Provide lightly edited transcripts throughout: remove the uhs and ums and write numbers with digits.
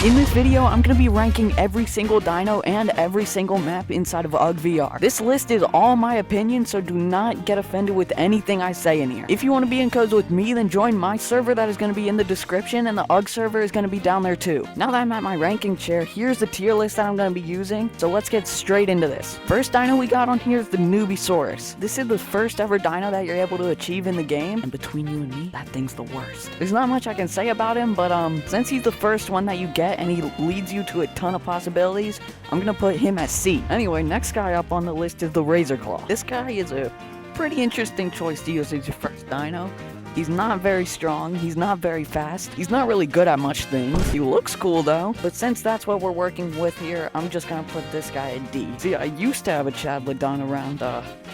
In this video, I'm going to be ranking every single dino and every single map inside of UG VR. This list is all my opinion, so do not get offended with anything I say in here. If you want to be in codes with me, then join my server that is going to be in the description, and the UG server is going to be down there too. Now that I'm at my ranking chair, here's the tier list that I'm going to be using, so let's get straight into this. First dino we got on here is the Nubisaurus. This is the first ever dino that you're able to achieve in the game, and between you and me, that thing's the worst. There's not much I can say about him, but since he's the first one that you get, and he leads you to a ton of possibilities, I'm gonna put him at C. Anyway, next guy up on the list is the Razor Claw. This guy is a pretty interesting choice to use as your first dino. He's not very strong, he's not very fast, he's not really good at much things. He looks cool though, but since that's what we're working with here, I'm just gonna put this guy at D. See, I used to have a Chadlodon around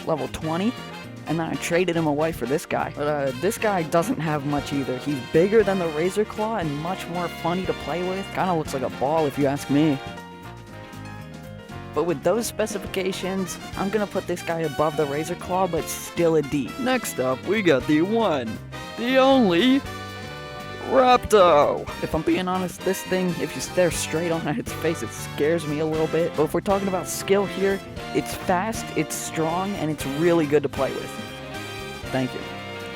level 20, and then I traded him away for this guy. But this guy doesn't have much either. He's bigger than the Razor Claw and much more funny to play with. Kinda looks like a ball if you ask me. But with those specifications, I'm gonna put this guy above the Razor Claw, but still a D. Next up, we got the one, the only, Rapto. If I'm being honest, this thing, if you stare straight on its face, it scares me a little bit. But if we're talking about skill here, it's fast, it's strong, and it's really good to play with. Thank you.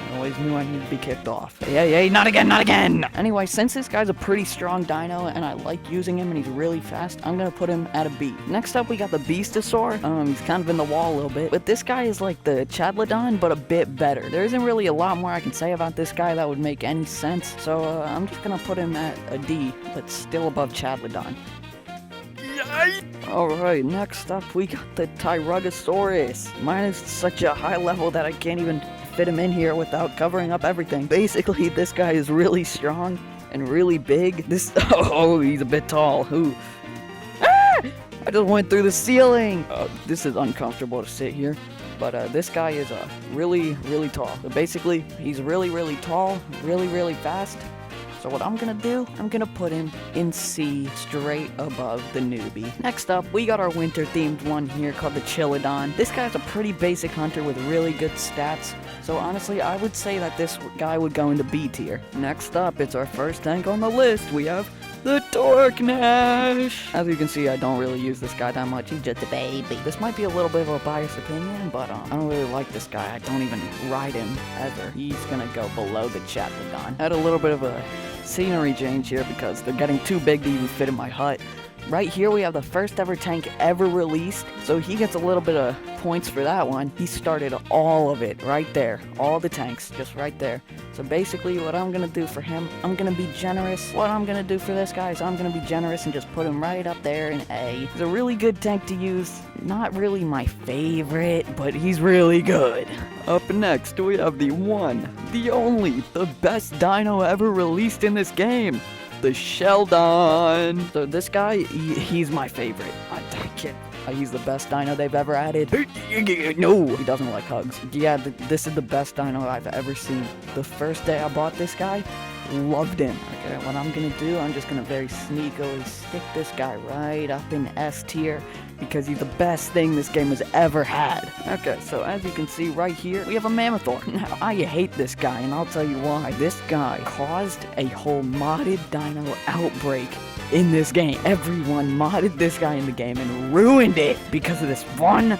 I always knew I needed to be kicked off. Hey, not again, not again! Anyway, since this guy's a pretty strong dino, and I like using him, and he's really fast, I'm gonna put him at a B. Next up, we got the Beastosaur. He's kind of in the wall a little bit, but this guy is like the Chadlodon, but a bit better. There isn't really a lot more I can say about this guy that would make any sense, so I'm just gonna put him at a D, but still above Chadlodon. Alright, next up we got the Tyrannosaurus. Mine is such a high level that I can't even fit him in here without covering up everything. Basically, this guy is really strong and really big. Oh, he's a bit tall. Ooh. Ah! I just went through the ceiling. This is uncomfortable to sit here. But this guy is really, really tall. So basically, he's really, really tall, really, really fast. So what I'm gonna do, I'm gonna put him in C, straight above the newbie. Next up, we got our winter-themed one here called the Chilodon. This guy's a pretty basic hunter with really good stats, so honestly, I would say that this guy would go into B tier. Next up, it's our first tank on the list. We have the Torknash. As you can see, I don't really use this guy that much. He's just a baby. This might be a little bit of a biased opinion, but I don't really like this guy. I don't even ride him ever. He's gonna go below the Chadlodon. Had a little bit of a scenery change here because they're getting too big to even fit in my hut. Right here we have the first ever tank ever released, so he gets a little bit of points for that one. He started all of it right there, all the tanks just right there. So basically what I'm gonna do for him, I'm gonna be generous. What I'm gonna do for this guy is I'm gonna be generous and just put him right up there in A. He's a really good tank to use, not really my favorite, but he's really good. Up next we have the one, the only, the best dino ever released in this game, the Sheldon. So this guy, he's my favorite. I can't. He's the best dino they've ever added. No, he doesn't like hugs. Yeah, this is the best dino I've ever seen. The first day I bought this guy, loved him. Okay, what I'm gonna do, I'm just gonna very sneakily stick this guy right up in S tier because he's the best thing this game has ever had. Okay, so as you can see right here, we have a Mammothor. Now, I hate this guy, and I'll tell you why. This guy caused a whole modded dino outbreak in this game. Everyone modded this guy in the game and ruined it because of this one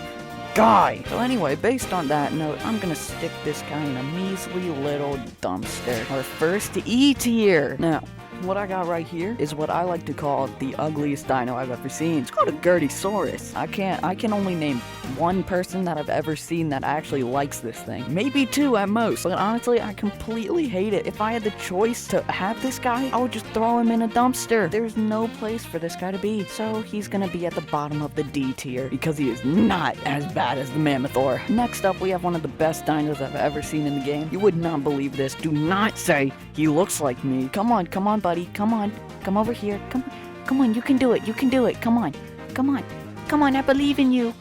guy. So anyway, based on that note, I'm gonna stick this guy in a measly little dumpster. Our first E tier. Now, what I got right here is what I like to call the ugliest dino I've ever seen. It's called a Gertiosaurus. I can only name one person that I've ever seen that actually likes this thing. Maybe two at most. But honestly, I completely hate it. If I had the choice to have this guy, I would just throw him in a dumpster. There's no place for this guy to be. So he's gonna be at the bottom of the D tier because he is not as bad as the Mammothor. Next up, we have one of the best dinos I've ever seen in the game. You would not believe this. Do not say he looks like me. Come on, buddy. Come on. Come over here. Come on. You can do it. You can do it. Come on. Come on. Come on. I believe in you.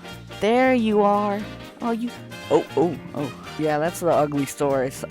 There you are. Oh. Yeah, that's the ugly Saurus.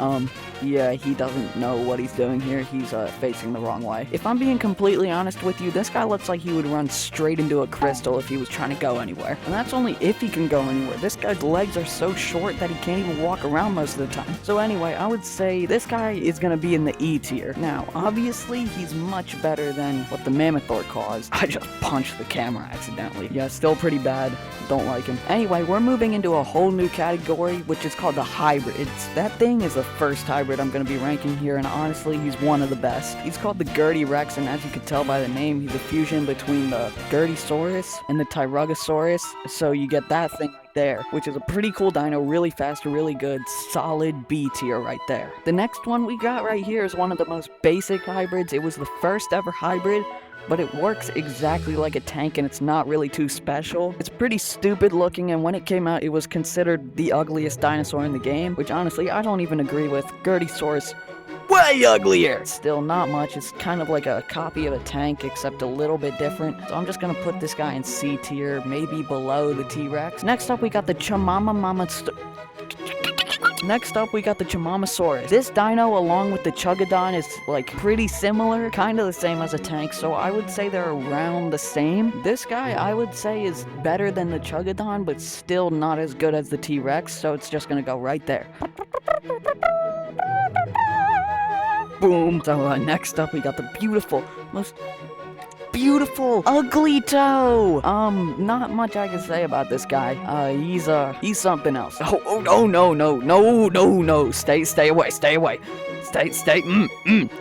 Yeah, he doesn't know what he's doing here. He's facing the wrong way. If I'm being completely honest with you, this guy looks like he would run straight into a crystal if he was trying to go anywhere. And that's only if he can go anywhere. This guy's legs are so short that he can't even walk around most of the time. So anyway, I would say this guy is gonna be in the E tier. Now, obviously, he's much better than what the Mammothor caused. I just punched the camera accidentally. Yeah, still pretty bad. Don't like him. Anyway, we're moving into a whole new category, which is called the hybrids. That thing is the first hybrid I'm going to be ranking here, and honestly, he's one of the best. He's called the Gertie Rex, and as you can tell by the name, he's a fusion between the Gertiosaurus and the Tyrannosaurus, so you get that thing right there, which is a pretty cool dino, really fast, really good, solid B tier right there. The next one we got right here is one of the most basic hybrids. It was the first ever hybrid, but it works exactly like a tank and it's not really too special. It's pretty stupid looking, and when it came out, it was considered the ugliest dinosaur in the game, which honestly, I don't even agree with. Gertiosaurus, way uglier! Still not much, it's kind of like a copy of a tank, except a little bit different. So I'm just gonna put this guy in C tier, maybe below the T-Rex. Next up, we got the Chimamasaurus. This dino, along with the Chugodon, is like pretty similar, kind of the same as a tank, so I would say they're around the same. This guy, I would say, is better than the Chugodon, but still not as good as the T-Rex, so it's just gonna go right there. Boom! So next up, we got the most beautiful ugly toe. Not much I can say about this guy. He's something else. Oh no. Stay away.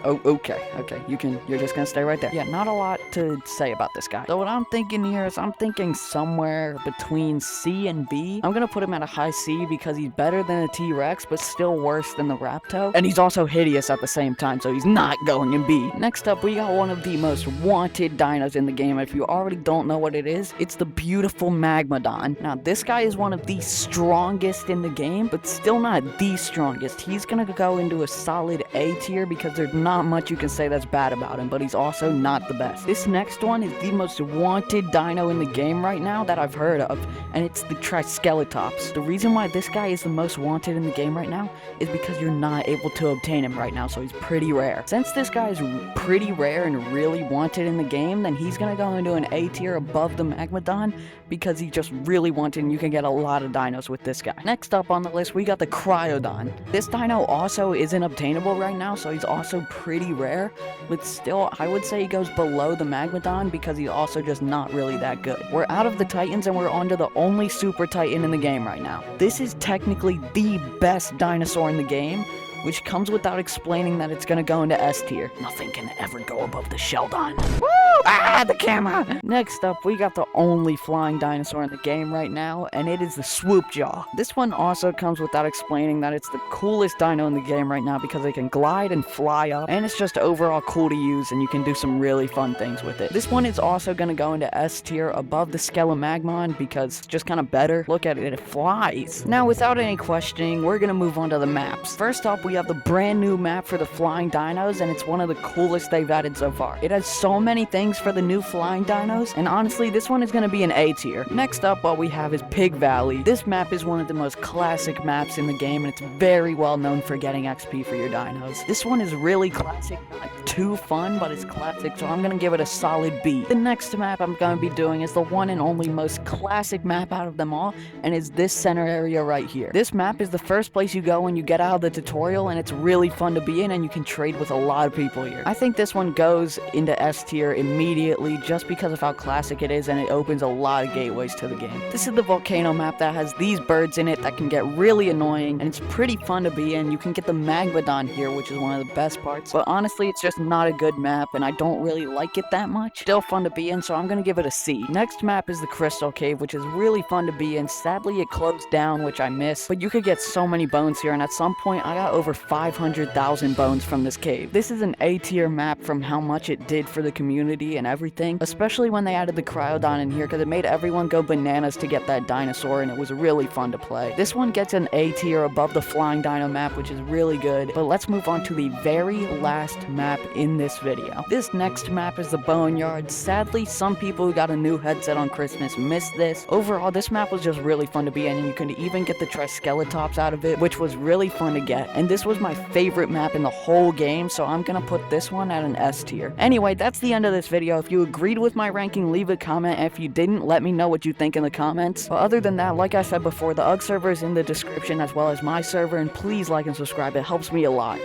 Oh, okay. You're just gonna stay right there. Yeah, not a lot to say about this guy. So what I'm thinking here is I'm thinking somewhere between C and B. I'm gonna put him at a high C because he's better than a T-Rex, but still worse than the Raptor. And he's also hideous at the same time, so he's not going in B. Next up, we got one of the most wanted dinos in the game. If you already don't know what it is, it's the beautiful Magmadon. Now, this guy is one of the strongest in the game, but still not the strongest. He's gonna go into a solid A tier because there's not much you can say that's bad about him, but he's also not the best. This next one is the most wanted dino in the game right now that I've heard of, and it's the Triceratops. The reason why this guy is the most wanted in the game right now is because you're not able to obtain him right now, so he's pretty rare. Since this guy is pretty rare and really wanted in the game, then he's gonna go into an A tier above the Magmadon because he's just really wanted, and you can get a lot of dinos with this guy. Next up on the list, we got the Cryodon. This dino also isn't obtainable right now, so he's also pretty rare, but still, I would say he goes below the Magmadon because he's also just not really that good. We're out of the Titans and we're onto the only Super Titan in the game right now. This is technically the best dinosaur in the game, which comes without explaining that it's gonna go into S tier. Nothing can ever go above the Sheldon. Woo! Ah, the camera! Next up, we got the only flying dinosaur in the game right now, and it is the Swoopjaw. This one also comes without explaining that it's the coolest dino in the game right now because it can glide and fly up, and it's just overall cool to use, and you can do some really fun things with it. This one is also gonna go into S tier above the Skelemagmon because it's just kind of better. Look at it, it flies. Now, without any questioning, we're gonna move on to the maps. First up, we have the brand new map for the flying dinos, and it's one of the coolest they've added so far. It has so many things for the new flying dinos, and honestly, this one is going to be an A tier. Next up, what we have is Pig Valley. This map is one of the most classic maps in the game, and it's very well known for getting XP for your dinos. This one is really classic, not too fun, but it's classic, so I'm going to give it a solid B. The next map I'm going to be doing is the one and only most classic map out of them all, and is this center area right here. This map is the first place you go when you get out of the tutorial, and it's really fun to be in, and you can trade with a lot of people here. I think this one goes into S tier immediately just because of how classic it is, and it opens a lot of gateways to the game. This is the volcano map that has these birds in it that can get really annoying, and it's pretty fun to be in. You can get the Magmadon here, which is one of the best parts, but honestly, it's just not a good map, and I don't really like it that much. Still fun to be in, so I'm gonna give it a C. Next map is the Crystal Cave, which is really fun to be in. Sadly, it closed down, which I miss, but you could get so many bones here, and at some point, I got over 500,000 bones from this cave. This is an A tier map from how much it did for the community and everything. everything, especially when they added the Cryodon in here because it made everyone go bananas to get that dinosaur, and it was really fun to play. This one gets an A tier above the Flying Dino map, which is really good, but let's move on to the very last map in this video. This next map is the Boneyard. Sadly, some people who got a new headset on Christmas missed this. Overall, this map was just really fun to be in, and you can even get the Triceratops out of it, which was really fun to get, and this was my favorite map in the whole game, so I'm gonna put this one at an S tier. Anyway, that's the end of this video. If you agreed with my ranking, leave a comment, and if you didn't, let me know what you think in the comments. But other than that, like I said before, the UGG server is in the description as well as my server, and please like and subscribe, it helps me a lot.